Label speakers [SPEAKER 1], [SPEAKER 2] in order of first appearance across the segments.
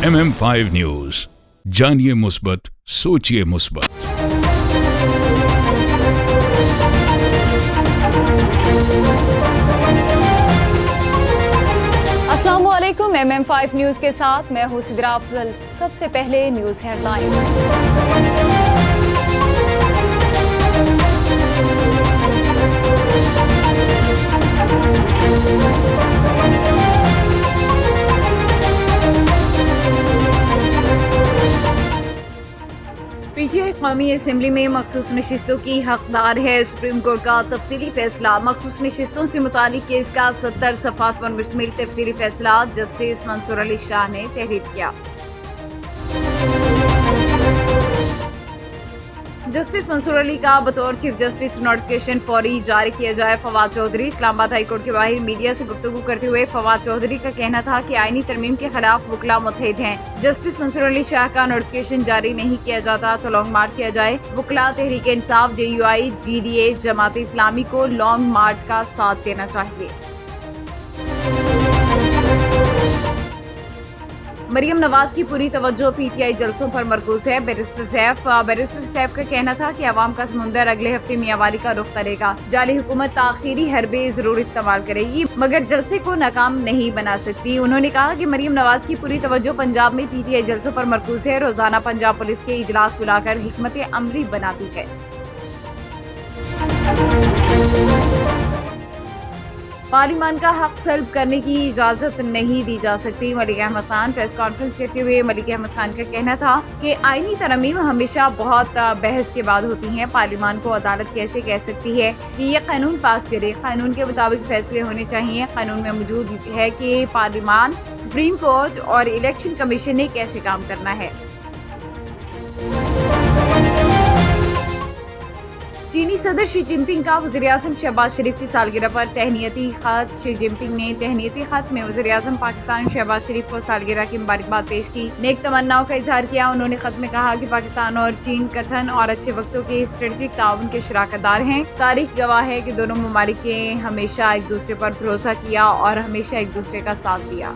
[SPEAKER 1] MM5 news, जानिए मुस्बत, सोचिए मुस्बत।
[SPEAKER 2] अस्सलामुअलैकुम। MM5 न्यूज के साथ मैं हूं सिद्रा अफजल। सबसे पहले न्यूज हेडलाइन। पीटीआई कौमी असेंबली में मखसूस नशिस्तों की हकदार है। सुप्रीम कोर्ट का तफसीली फैसला। मखसूस नशिस्तों से मुतालिक केस का 70 सफ़हात पर मुश्तमिल तफसीली फैसला जस्टिस मंसूर अली शाह ने तहरीर किया। जस्टिस मंसूर अली का बतौर चीफ जस्टिस नोटिफिकेशन फौरी जारी किया जाए। फवाद चौधरी। इस्लामाबाद हाई कोर्ट के बाहर मीडिया से गुफ्तगू करते हुए फवाद चौधरी का कहना था कि आईनी तरमीम के खिलाफ वकला मुत्तहिद हैं। जस्टिस मंसूर अली शाह का नोटिफिकेशन जारी नहीं किया जाता तो लॉन्ग मार्च किया जाए। वकला तहरीक इंसाफ, JUI, GDA, जमात इस्लामी को लॉन्ग मार्च का साथ देना चाहिए। मरियम नवाज की पूरी तवज्जो PTI जलसों पर मरकूज है। बैरिस्टर सैफ का कहना था कि अवाम का समुंदर अगले हफ्ते मियांवाली का रुख करेगा। जाली हुकूमत ताखीरी हरबे जरूर इस्तेमाल करेगी मगर जलसे को नाकाम नहीं बना सकती। उन्होंने कहा कि मरियम नवाज की पूरी तवज्जो पंजाब में PTI जलसों पर मरकूज है। रोजाना पंजाब पुलिस के इजलास बुलाकर हिकमत अमली बनाती है। पार्लिमान का हक सल्ब करने की इजाजत नहीं दी जा सकती। मलिक अहमद खान। प्रेस कॉन्फ्रेंस करते हुए मलिक अहमद खान का कहना था कि आईनी तरमीम हमेशा बहुत बहस के बाद होती हैं। पार्लिमान को अदालत कैसे कह सकती है कि ये कानून पास करे। कानून के मुताबिक फैसले होने चाहिए। कानून में मौजूद है कि पार्लिमान, सुप्रीम कोर्ट और इलेक्शन कमीशन ने कैसे काम करना है। चीनी सदर शी जिनपिंग का वज़ीर-ए-आज़म शहबाज शरीफ की सालगिरह पर तहनीती खत। शी जिनपिंग ने तहनीती खत में वज़ीर-ए-आज़म पाकिस्तान शहबाज शरीफ को सालगिरह की मुबारकबाद पेश की, नेक तमन्नाओं का इजहार किया। उन्होंने खत में कहा कि पाकिस्तान और चीन कठिन और अच्छे वक्तों के स्ट्रेटेजिक ताउन के शराकतदार हैं। तारीख गवाह है कि दोनों ममालिक ने हमेशा एक दूसरे पर भरोसा किया और हमेशा एक दूसरे का साथ दिया।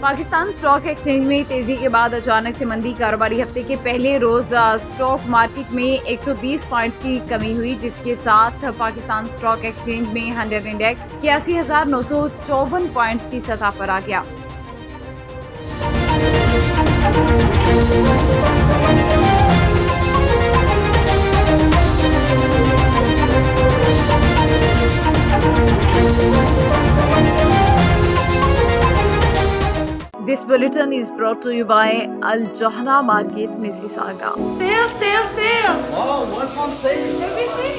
[SPEAKER 2] पाकिस्तान स्टॉक एक्सचेंज में तेजी के बाद अचानक से मंदी। कारोबारी हफ्ते के पहले रोज स्टॉक मार्केट में 120 पॉइंट्स की कमी हुई, जिसके साथ पाकिस्तान स्टॉक एक्सचेंज में 100 इंडेक्स 81,954 पॉइंट्स की सतह पर आ गया। This bulletin is brought to you by Al Johna Market, Mississauga.
[SPEAKER 3] Sale!
[SPEAKER 4] Oh, what's on sale?
[SPEAKER 3] Everything!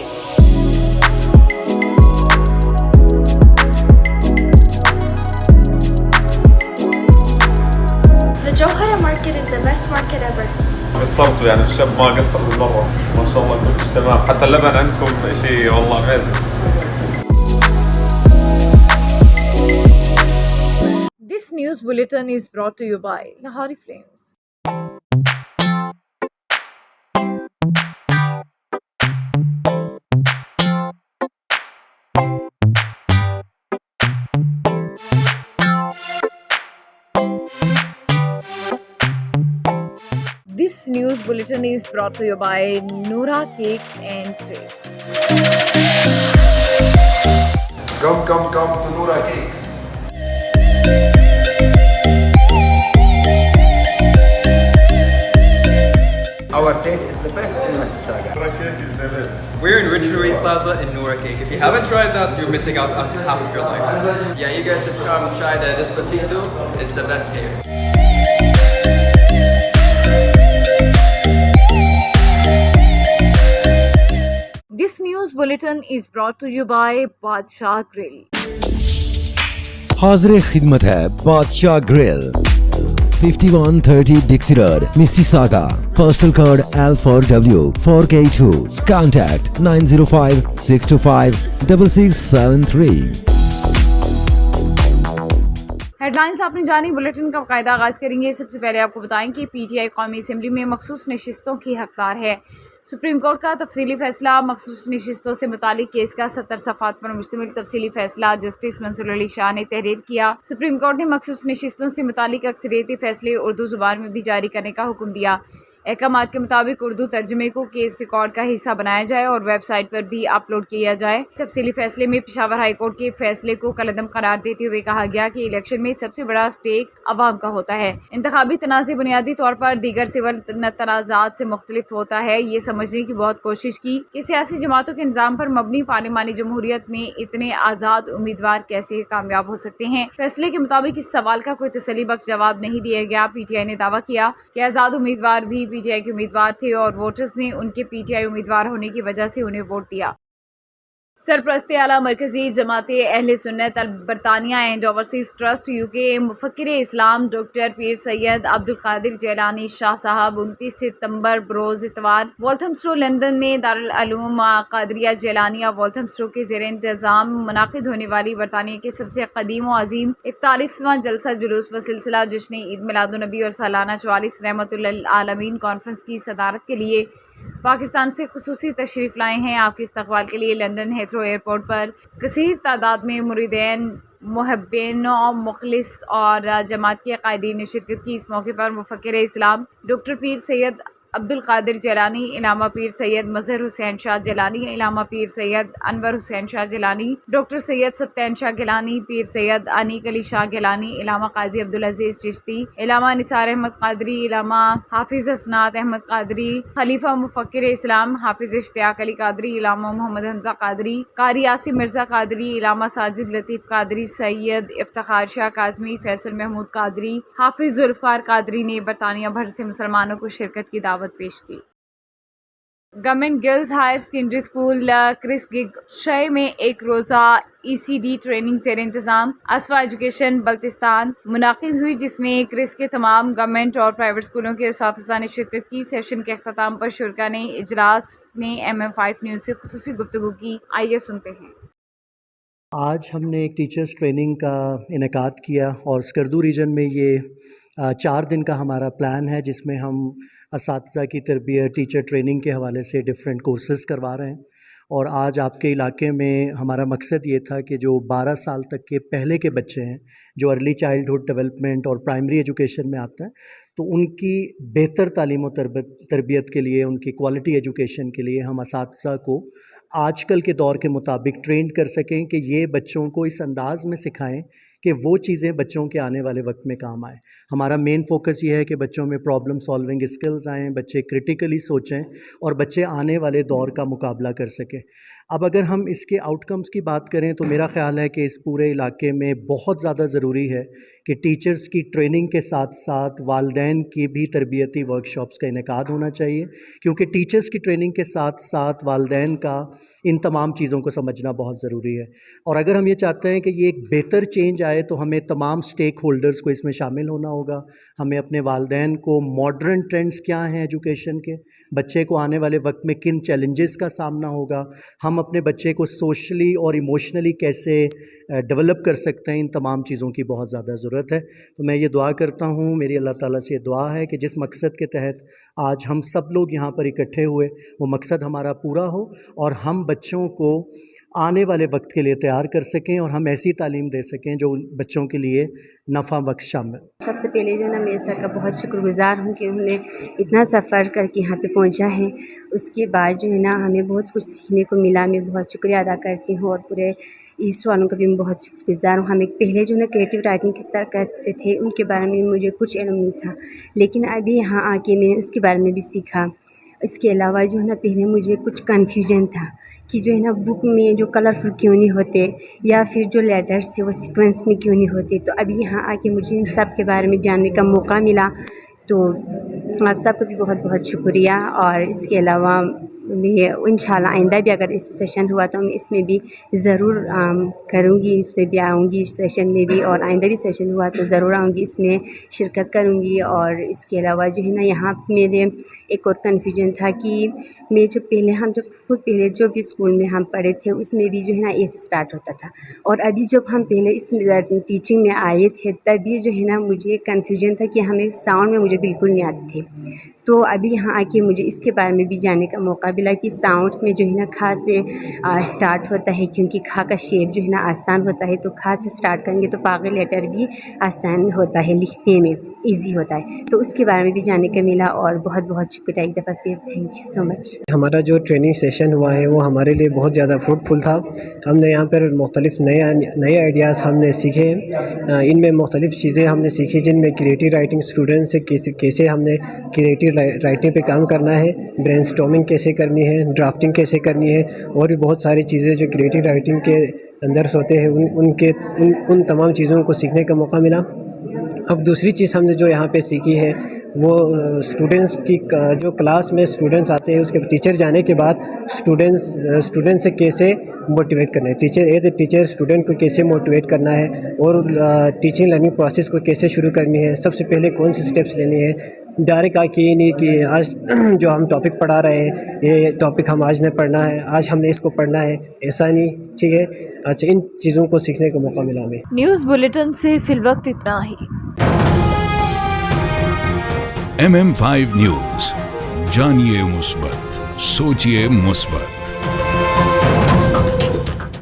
[SPEAKER 3] The Johara Market is the best market ever.
[SPEAKER 5] قصرتوا يعني الشاب ما قصر بالمرة، ما شاء الله كل شيء تمام، حتى اللبن عندكم شيء والله amazing.
[SPEAKER 2] This news bulletin is brought to you by Lahori Flames. This news bulletin is brought to you by Noora Cakes and Sweets.
[SPEAKER 4] Come to Noora Cakes.
[SPEAKER 6] Our taste is the best in Mississauga.
[SPEAKER 5] Noora Cake is the best.
[SPEAKER 7] We're in Ridgeway Plaza in Noora Cake. If you haven't tried that, you're missing out on half of your life.
[SPEAKER 8] Yeah, you guys should come try the Despacito. It's the best here.
[SPEAKER 2] This news bulletin is brought to you by Badshah Grill.
[SPEAKER 9] हाज़िर खिदमत है बादशाह grill, 5130 Dixie Road, Mississauga. Postal code L4W 4K2. Contact 905-625-6673.
[SPEAKER 2] Headlines आपने जानी। Bulletin का बाकायदा आगाज करेंगे। सबसे पहले आपको बताएं कि PTI कौमी असेंबली में मखसूस नशिस्तों की हकदार है। सुप्रीम कोर्ट का तफसीली फैसला। मखसूस नशिस्तों से मुतालिक केस का 70 सफ़ात पर मुश्तमिल तफसीली फैसला जस्टिस मंसूर अली शाह ने तहरीर किया। सुप्रीम कोर्ट ने मखसूस नशिस्तों से मुतालिक अक्सरियती फैसले उर्दू ज़ुबान में भी जारी करने का हुक्म दिया। अहकामात के मुताबिक उर्दू तर्जुमे को केस रिकॉर्ड का हिस्सा बनाया जाए और वेबसाइट पर भी अपलोड किया जाए। तफसीली फैसले में पेशावर हाई कोर्ट के फैसले को कलअदम करार देते हुए कहा गया कि इलेक्शन में सबसे बड़ा स्टेक अवाम का होता है। इंतखाबी तनाज़े बुनियादी तौर पर दीगर सिविल तनाज़ात से मुख्तलिफ होता है। ये समझने की बहुत कोशिश की कि सियासी जमातों के निज़ाम पर मबनी पार्लिमानी जमहूरियत में इतने आज़ाद उम्मीदवार कैसे कामयाब हो सकते हैं। फैसले के मुताबिक इस सवाल का कोई तसल्ली बख्श जवाब नहीं दिया गया। PTI ने दावा किया कि आज़ाद उम्मीदवार भी PTI के उम्मीदवार थे और वोटर्स ने उनके PTI उम्मीदवार होने की वजह से उन्हें वोट दिया। सरपरस्त आला मरकजी जमात अहले सुन्नत अल बरतानिया एंड ओवरसीज़ ट्रस्ट UK मुफक्किर इस्लाम डॉक्टर पीर सैयद अब्दुल कादिर जैलानी शाह साहब 29 सितंबर बरोज़ इतवार वॉल्थमस्ट्रो लंदन में दारुल उलूम कादरिया जैलानिया वॉल्थमस्ट्रो के ज़ेर इंतज़ाम मुनाक़िद होने वाली बरतानिया के सबसे कदीम व अज़ीम 41वां जलसा जुलूस व सिलसिला जश्न ईद मिलादुन्नबी और सालाना 44 रहमतुल्लिल आलमीन कॉन्फ्रेंस की सदारत के लिए पाकिस्तान से खुसूसी तशरीफ़ लाए हैं। आपके इस्तकबाल के लिए लंदन हेथरो एयरपोर्ट पर कसीर तादाद में मुरीदैन मुहब्बीन मुखलिस और जमात के कायदीन ने शिरकत की। इस मौके पर मुफक्किर इस्लाम डॉक्टर पीर सैयद अब्दुल कादिर जैलानी, इलामा पीर सैयद मज़हर हुसैन शाह जैलानी, इलामा पीर सैयद अनवर हुसैन शाह जैलानी, डॉक्टर सैयद सब्तैन शाह गिलानी, पीर सैयद अनीक अली शाह गिलानी, इलामा काजी अब्दुल अजीज़ चिश्ती, इलामा निसार अहमद कादरी, इलामा हाफिज़ हसनात अहमद कादरी, खलीफा मुफक्किर इस्लाम हाफिज़ इश्तियाक अली कादरी, इलामा मोहम्मद हमजा कादरी, कारी आसिम मिर्ज़ा कादरी, इलामा साजिद लतीफ़ कादरी, सैयद इफ्तिखार शाह काज़मी, फैसल महमूद कादरी, हाफिज़ जुल्फ़कार कादरी ने बरतानिया भर से मुसलमानों को शिरकत की दावत पेश की। Government girls higher secondary school क्रिसगिग शय में एक रोज़ा ECD ट्रेनिंग ज़ेर इंतज़ाम असवा एजुकेशन बल्तिस्तान मुनाकिद हुई, जिसमें क्रिस के तमाम गवर्नमेंट और प्राइवेट स्कूलों के उस्ताज़ा ने शिरकत की। सेशन के अख्ताम पर शुरा ने इजलास ने MM5 न्यूज़ से खुसूसी गुफ्तगू की। आइए सुनते हैं।
[SPEAKER 10] आज हमने एक टीचर्स ट्रेनिंग का इनेकाद किया और स्कर्दू रीजन में ये 4 दिन का हमारा प्लान है, जिसमें हम असातिज़ा की तरबियत टीचर ट्रेनिंग के हवाले से डिफरेंट कोर्सेज़ करवा रहे हैं। और आज आपके इलाके में हमारा मकसद ये था कि जो 12 साल तक के पहले के बच्चे हैं, जो अर्ली चाइल्डहुड डेवलपमेंट और प्राइमरी एजुकेशन में आते हैं, तो उनकी बेहतर तालीम और तरबियत के लिए, उनकी क्वालिटी एजुकेशन के लिए हम असातिज़ा को आजकल के दौर के मुताबिक ट्रेंड कर सकें कि ये बच्चों को इस अंदाज़ में सिखाएं कि वो चीज़ें बच्चों के आने वाले वक्त में काम आए। हमारा मेन फोकस ये है कि बच्चों में प्रॉब्लम सॉल्विंग स्किल्स आएँ, बच्चे क्रिटिकली सोचें और बच्चे आने वाले दौर का मुकाबला कर सकें। अब अगर हम इसके आउटकम्स की बात करें तो मेरा ख़्याल है कि इस पूरे इलाके में बहुत ज़्यादा ज़रूरी है कि टीचर्स की ट्रेनिंग के साथ साथ वालिदैन की भी तरबियती वर्कशॉप्स का इनेकाद होना चाहिए, क्योंकि टीचर्स की ट्रेनिंग के साथ साथ वालिदैन का इन तमाम चीज़ों को समझना बहुत ज़रूरी है। और अगर हम ये चाहते हैं कि ये एक बेहतर चेंज आए तो हमें तमाम स्टेक होल्डर्स को इसमें शामिल होना होगा। हमें अपने वालिदैन को मॉडर्न ट्रेंड्स क्या हैं एजुकेशन के, बच्चे को आने वाले वक्त में किन चैलेंजेस का सामना होगा, हम अपने बच्चे को सोशली और इमोशनली कैसे डेवलप कर सकते हैं, इन तमाम चीज़ों की बहुत ज़्यादा ज़रूरत है। तो मैं ये दुआ करता हूँ, मेरी अल्लाह ताला से दुआ है कि जिस मकसद के तहत आज हम सब लोग यहाँ पर इकट्ठे हुए, वो मकसद हमारा पूरा हो और हम बच्चों को आने वाले वक्त के लिए तैयार कर सकें और हम ऐसी तालीम दे सकें जो बच्चों के लिए नफ़ा बख्श शामिल।
[SPEAKER 11] सबसे पहले जो ना मेरे सर का बहुत शुक्रगुज़ार हूँ कि उन्होंने इतना सफ़र करके यहाँ पे पहुँचा है। उसके बाद जो है ना हमें बहुत कुछ सीखने को मिला। मैं बहुत शुक्रिया अदा करती हूँ और पूरे इस वालों का भी मैं बहुत शुक्रगुज़ार हूँ। हमें पहले जो ना क्रिएटिव राइटिंग किस तरह करते थे उनके बारे में मुझे कुछ इल्म नहीं था, लेकिन अभी यहाँ आके मैंने उसके बारे में भी सीखा। इसके अलावा जो है ना पहले मुझे कुछ कन्फ्यूजन था कि जो है ना बुक में जो कलरफुल क्यों नहीं होते या फिर जो लेटर्स है वो सीक्वेंस में क्यों नहीं होते। तो अभी यहाँ आके मुझे इन सब के बारे में जानने का मौका मिला, तो आप सबका भी बहुत बहुत शुक्रिया। और इसके अलावा मैं इंशाल्लाह आइंदा भी अगर इस सेशन हुआ तो मैं इसमें भी ज़रूर करूँगी, इसमें भी आऊँगी इस सेशन में भी, और आइंदा भी सेशन हुआ तो ज़रूर आऊँगी, इसमें शिरकत करूँगी। और इसके अलावा जो है ना यहाँ मेरे एक और कन्फ्यूजन था कि मैं जब पहले जो भी स्कूल में हम पढ़े थे उसमें भी जो है ना ए से स्टार्ट होता था, और अभी जब हम पहले इस टीचिंग में आए थे तभी जो है ना मुझे कन्फ्यूजन था कि हमें साउंड में मुझे बिल्कुल नहीं आते थे। تو ابھی یہاں آ کے مجھے اس کے بارے میں بھی جاننے کا موقع ملا کہ ساؤنڈس میں جو ہے نا کھا سے اسٹارٹ ہوتا ہے، کیونکہ کھا کا شیپ جو ہے نا آسان ہوتا ہے، تو کھا سے اسٹارٹ کریں گے تو پاغ لیٹر بھی آسان ہوتا ہے، لکھنے میں ایزی ہوتا ہے. تو اس کے بارے میں بھی جاننے کا ملا، اور بہت بہت شکریہ ایک دفعہ پھر، تھینک یو سو مچ.
[SPEAKER 12] ہمارا جو ٹریننگ سیشن ہوا ہے وہ ہمارے لیے بہت زیادہ فروٹفل تھا. ہم نے یہاں پر مختلف نئے آئیڈیاز ہم نے سیکھے. ان میں مختلف چیزیں ہم نے سیکھی، جن میں کریٹیو رائٹنگ اسٹوڈنٹ سے کیسے ہم نے کریٹیو رائٹنگ پہ کام کرنا ہے، برین اسٹارمنگ کیسے کرنی ہے، ڈرافٹنگ کیسے کرنی ہے، اور بھی بہت ساری چیزیں جو کریٹیو رائٹنگ کے اندر ہوتے ہیں ان تمام چیزوں کو سیکھنے کا موقع ملا. اب دوسری چیز ہم نے جو یہاں پہ سیکھی ہے وہ اسٹوڈنٹس کی جو کلاس میں اسٹوڈنٹس آتے ہیں اس کے ٹیچر جانے کے بعد اسٹوڈنٹ سے کیسے موٹیویٹ کرنا ہے، ایز اے ٹیچر اسٹوڈنٹ کو کیسے موٹیویٹ کرنا ہے، اور ٹیچنگ لرننگ پروسیس کو کیسے شروع کرنی ہے، سب سے پہلے کون سی اسٹیپس لینی ہے. ڈائریکٹ آ کے یہ نہیں کہ آج جو ہم ٹاپک پڑھا رہے ہیں یہ ٹاپک ہم آج نے پڑھنا ہے، آج ہم نے اس کو پڑھنا ہے، ایسا نہیں. ٹھیک ہے، اچھا ان چیزوں کو سیکھنے کا موقع ملا ہمیں.
[SPEAKER 2] نیوز بلیٹن سے فی الوقت اتنا ہی.
[SPEAKER 1] MM5 نیوز، جانیے مثبت، سوچیے مثبت.